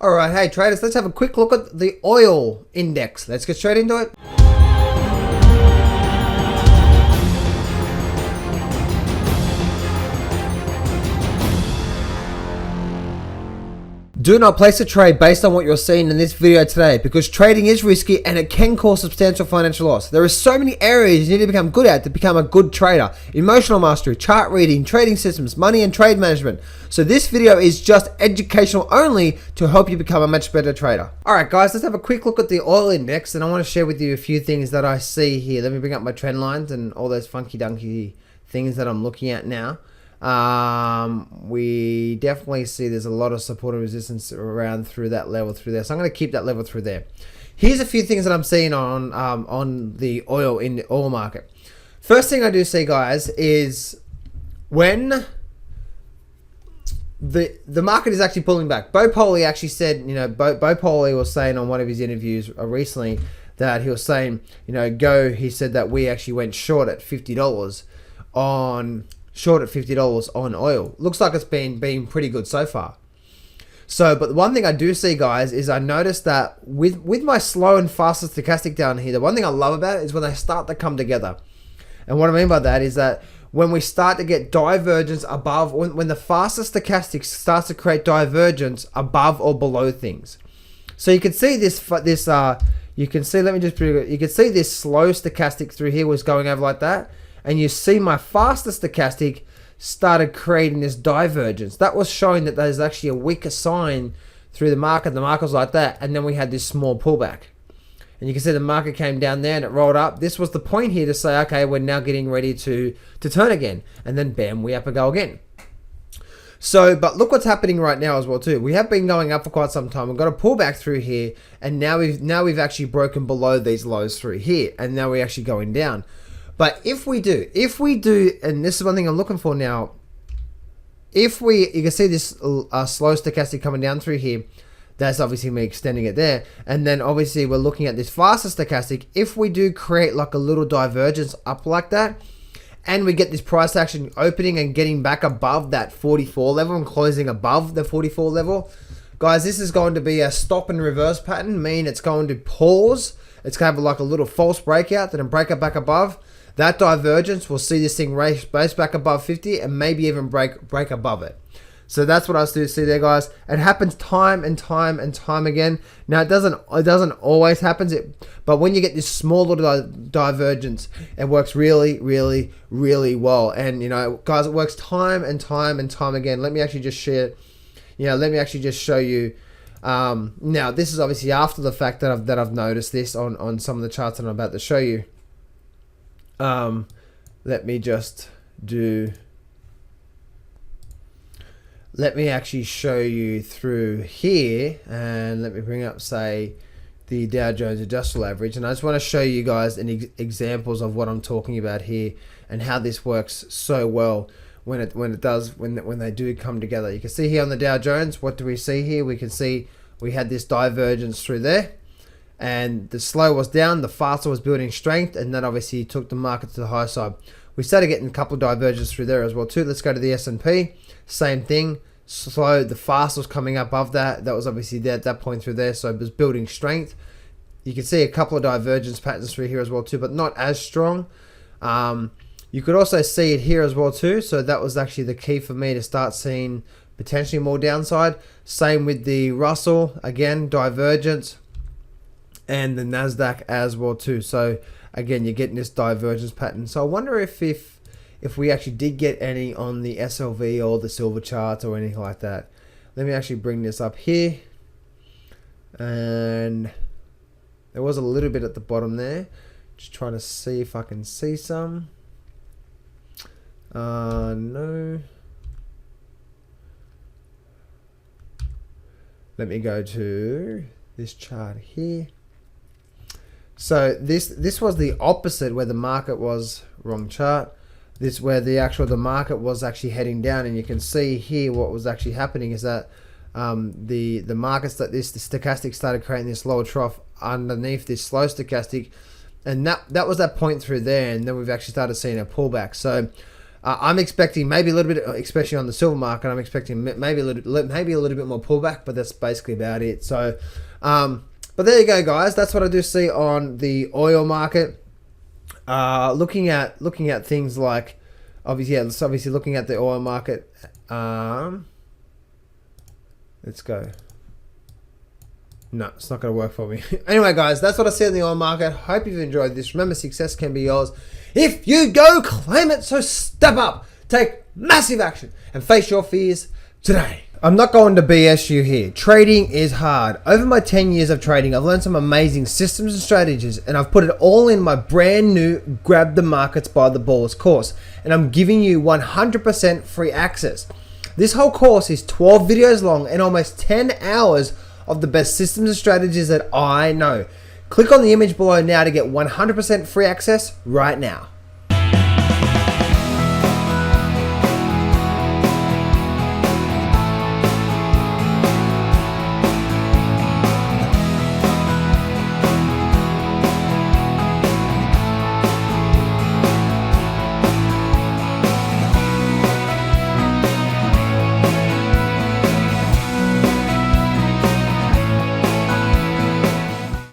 Alright, hey traders, let's have a quick look at the oil index. Let's get straight into it. Do not place a trade based on what you're seeing in this video today, because trading is risky and it can cause substantial financial loss. There are so many areas you need to become good at to become a good trader. Emotional mastery, chart reading, trading systems, money and trade management. So this video is just educational only to help you become a much better trader. Alright guys, let's have a quick look at the oil index, and I want to share with you a few things that I see here. Let me bring up my trend lines and all those funky dunky things that I'm looking at now. We definitely see there's a lot of support and resistance around through that level through there, so I'm going to keep that level through there. Here's a few things that I'm seeing on the oil market. First thing I do see, guys, is when the market is actually pulling back. Bo Poley actually said, Bo Poley was saying on one of his interviews recently that he was saying, he said that we actually went short at $50 on oil. Looks like it's been pretty good so far. So, but the one thing I do see, guys, is I noticed that with my slow and faster stochastic down here, the one thing I love about it is when they start to come together. And what I mean by that is that when we start to get divergence above, when the faster stochastic starts to create divergence above or below things. So you can see you can see this slow stochastic through here was going over like that. And you see my faster stochastic started creating this divergence. That was showing that there's actually a weaker sign through the market. The market was like that. And then we had this small pullback. And you can see the market came down there and it rolled up. This was the point here to say, okay, we're now getting ready to turn again. And then bam, we up and go again. So, but look what's happening right now as well too. We have been going up for quite some time. We've got a pullback through here. And now we've actually broken below these lows through here. And now we're actually going down. But if we do, and this is one thing I'm looking for now, you can see this slow stochastic coming down through here, that's obviously me extending it there. And then obviously we're looking at this faster stochastic. If we do create like a little divergence up like that, and we get this price action opening and getting back above that 44 level and closing above the 44 level, guys, this is going to be a stop and reverse pattern, meaning it's going to pause. It's going to have like a little false breakout, then break it back above. That divergence will see this thing race back above 50 and maybe even break above it. So that's what I see there, guys. It happens time and time and time again. Now it doesn't always happen, but when you get this small little divergence, it works really, really, really well. And guys, it works time and time and time again. Let me actually just share. Let me actually just show you. Now this is obviously after the fact that I've noticed this on some of the charts that I'm about to show you. Let me actually show you through here, and let me bring up, say, the Dow Jones Industrial Average, and I just want to show you guys examples of what I'm talking about here and how this works so well when they do come together. You can see here on the Dow Jones, what do we see here? We can see we had this divergence through there. And the slow was down, the faster was building strength, and that obviously took the market to the high side. We started getting a couple of divergences through there as well too. Let's go to the S&P. Same thing. Slow, the fast was coming up above that. That was obviously there at that point through there, so it was building strength. You can see a couple of divergence patterns through here as well too, but not as strong. You could also see it here as well too, so that was actually the key for me to start seeing potentially more downside. Same with the Russell, again, divergence. And the Nasdaq as well too. So again, you're getting this divergence pattern. So I wonder if we actually did get any on the SLV or the silver charts or anything like that. Let me actually bring this up here. And there was a little bit at the bottom there. Just trying to see if I can see some. No. Let me go to this chart here. So this was the opposite, where the market was wrong chart. This where the market was actually heading down, and you can see here what was actually happening is that the markets that the stochastic started creating this lower trough underneath this slow stochastic, and that was that point through there, and then we've actually started seeing a pullback. So I'm expecting maybe a little bit, especially on the silver market, I'm expecting maybe a little bit more pullback, but that's basically about it. So, but there you go, guys. That's what I do see on the oil market. Looking at things like, obviously looking at the oil market. Let's go. No, it's not going to work for me. Anyway, guys, that's what I see in the oil market. Hope you've enjoyed this. Remember, success can be yours if you go claim it. So step up, take massive action, and face your fears today. I'm not going to BS you here. Trading is hard. Over my 10 years of trading, I've learned some amazing systems and strategies, and I've put it all in my brand new Grab the Markets by the Balls course. And I'm giving you 100% free access. This whole course is 12 videos long and almost 10 hours of the best systems and strategies that I know. Click on the image below now to get 100% free access right now.